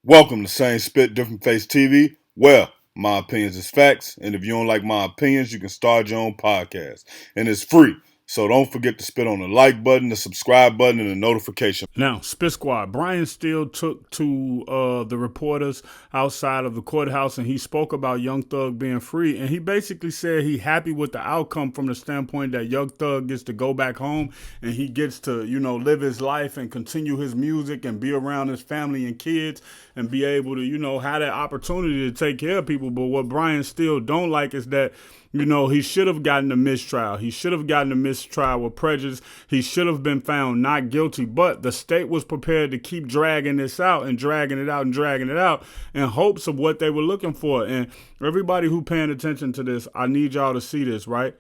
Welcome to Same Spit, Different Face TV. Well, my opinions is facts, and if you don't like my opinions, you can start your own podcast. And it's free. So don't forget to spit on the like button, the subscribe button, and the notification. Now, Spit Squad, Brian Steele took to the reporters outside of the courthouse and he spoke about Young Thug being free. And he basically said he happy with the outcome from the standpoint that Young Thug gets to go back home and he gets to, live his life and continue his music and be around his family and kids and be able to, have that opportunity to take care of people. But what Brian Steele don't like is that he should have gotten a mistrial. He should have gotten a mistrial with prejudice. He should have been found not guilty. But the state was prepared to keep dragging this out and dragging it out and dragging it out in hopes of what they were looking for. And everybody who paying attention to this, I need y'all to see this, right?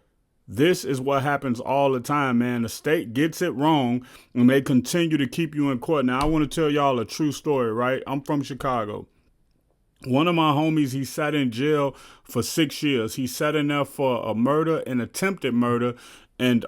This is what happens all the time, man. The state gets it wrong and they continue to keep you in court. Now, I want to tell y'all a true story, right? I'm from Chicago. One of my homies, he sat in jail for 6 years. He sat in there for a murder, an attempted murder, and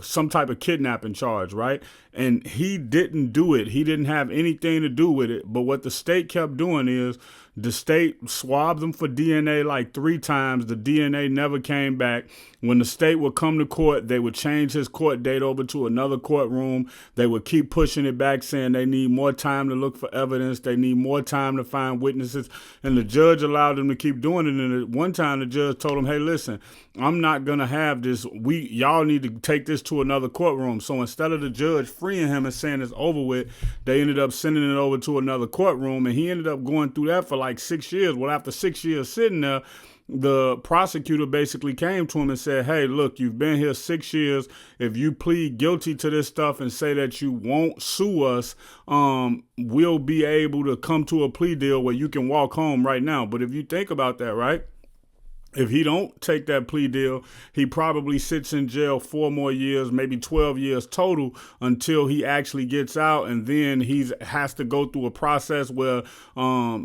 some type of kidnapping charge, right? And he didn't do it. He didn't have anything to do with it. But what the state kept doing is the state swabbed him for DNA like 3 times. The DNA never came back. When the state would come to court, they would change his court date over to another courtroom. They would keep pushing it back, saying they need more time to look for evidence. They need more time to find witnesses. And the judge allowed them to keep doing it. And at one time, the judge told him, hey, listen, I'm not going to have this. Y'all need to take this to another courtroom. So instead of the judge freeing him and saying it's over with, they ended up sending it over to another courtroom. And he ended up going through that for like 6 years. Well, after 6 years sitting there, the prosecutor basically came to him and said, hey, look, you've been here 6 years. If you plead guilty to this stuff and say that you won't sue us, we'll be able to come to a plea deal where you can walk home right now. But if you think about that, right? If he don't take that plea deal, he probably sits in jail 4 more years, maybe 12 years total until he actually gets out. And then he has to go through a process where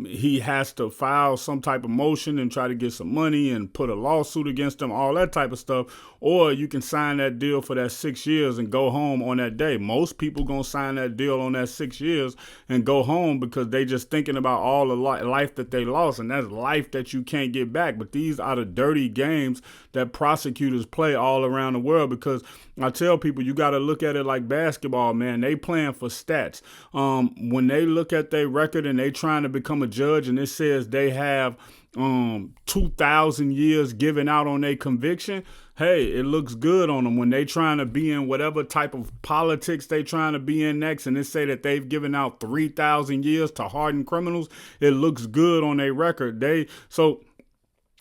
he has to file some type of motion and try to get some money and put a lawsuit against him, all that type of stuff. Or you can sign that deal for that 6 years and go home on that day. Most people going to sign that deal on that 6 years and go home because they just thinking about all the life that they lost. And that's life that you can't get back. But these are the dirty games that prosecutors play all around the world, because I tell people you got to look at it like basketball, man. They playing for stats. When they look at their record and they trying to become a judge and it says they have 2,000 years given out on their conviction, hey, it looks good on them. When they trying to be in whatever type of politics they trying to be in next and they say that they've given out 3,000 years to hardened criminals, it looks good on their record. So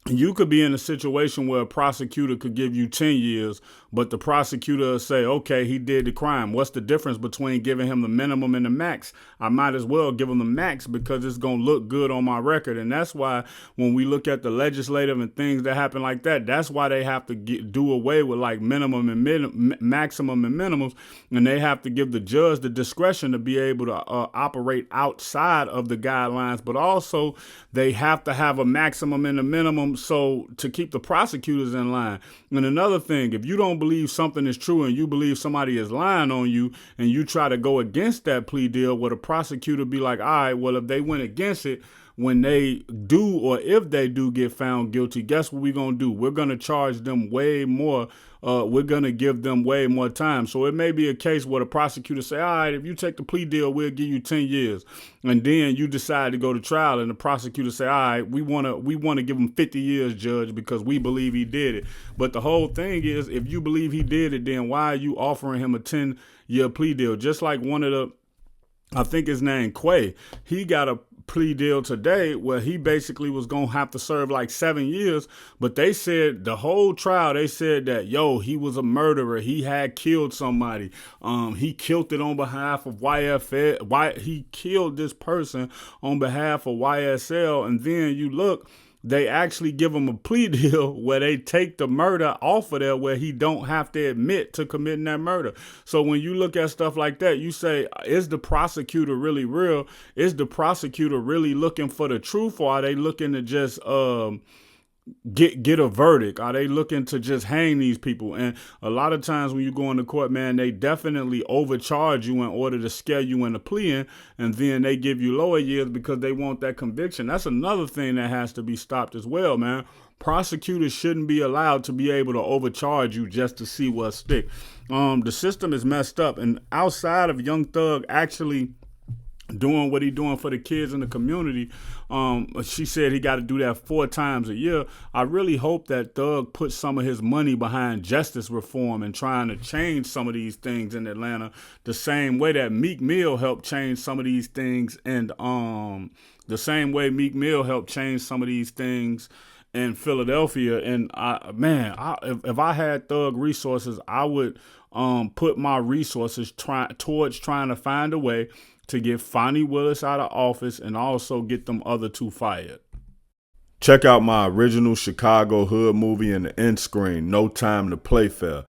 you could be in a situation where a prosecutor could give you 10 years, but the prosecutor will say, okay, he did the crime. What's the difference between giving him the minimum and the max? I might as well give him the max because it's going to look good on my record. And that's why when we look at the legislative and things that happen like that, that's why they have to do away with like minimum and maximum and minimums. And they have to give the judge the discretion to be able to operate outside of the guidelines. But also they have to have a maximum and a minimum so to keep the prosecutors in line. And another thing, if you don't believe something is true and you believe somebody is lying on you and you try to go against that plea deal, where the prosecutor be like, all right, well, if they went against it, when they do, or if they do get found guilty, guess what we're going to do? We're going to charge them way more. We're going to give them way more time. So it may be a case where the prosecutor say, all right, if you take the plea deal, we'll give you 10 years. And then you decide to go to trial and the prosecutor say, all right, we want to give him 50 years, judge, because we believe he did it. But the whole thing is, if you believe he did it, then why are you offering him a 10-year plea deal? Just like one of the, I think his name Quay, he got a plea deal today where he basically was going to have to serve like 7 years. But they said the whole trial, they said that, he was a murderer. He had killed somebody. He killed it on behalf of YFL. He killed this person on behalf of YSL. And then you look, they actually give him a plea deal where they take the murder off of there, where he don't have to admit to committing that murder. So when you look at stuff like that, you say, is the prosecutor really real? Is the prosecutor really looking for the truth, or are they looking to just get a verdict? Are they looking to just hang these people? And a lot of times when you go into court, man, they definitely overcharge you in order to scare you into pleading, and then they give you lower years because they want that conviction. That's another thing that has to be stopped as well, man. Prosecutors shouldn't be allowed to be able to overcharge you just to see what stick. The system is messed up, and outside of Young Thug actually doing what he doing for the kids in the community, she said he got to do that 4 times a year. I really hope that Thug puts some of his money behind justice reform and trying to change some of these things in Atlanta, the same way that Meek Mill helped change some of these things, and the same way Meek Mill helped change some of these things in Philadelphia. And if I had Thug resources, I would put my resources towards trying to find a way to get Fonnie Willis out of office and also get them other 2 fired. Check out my original Chicago hood movie in the end screen, No Time to Play Fair.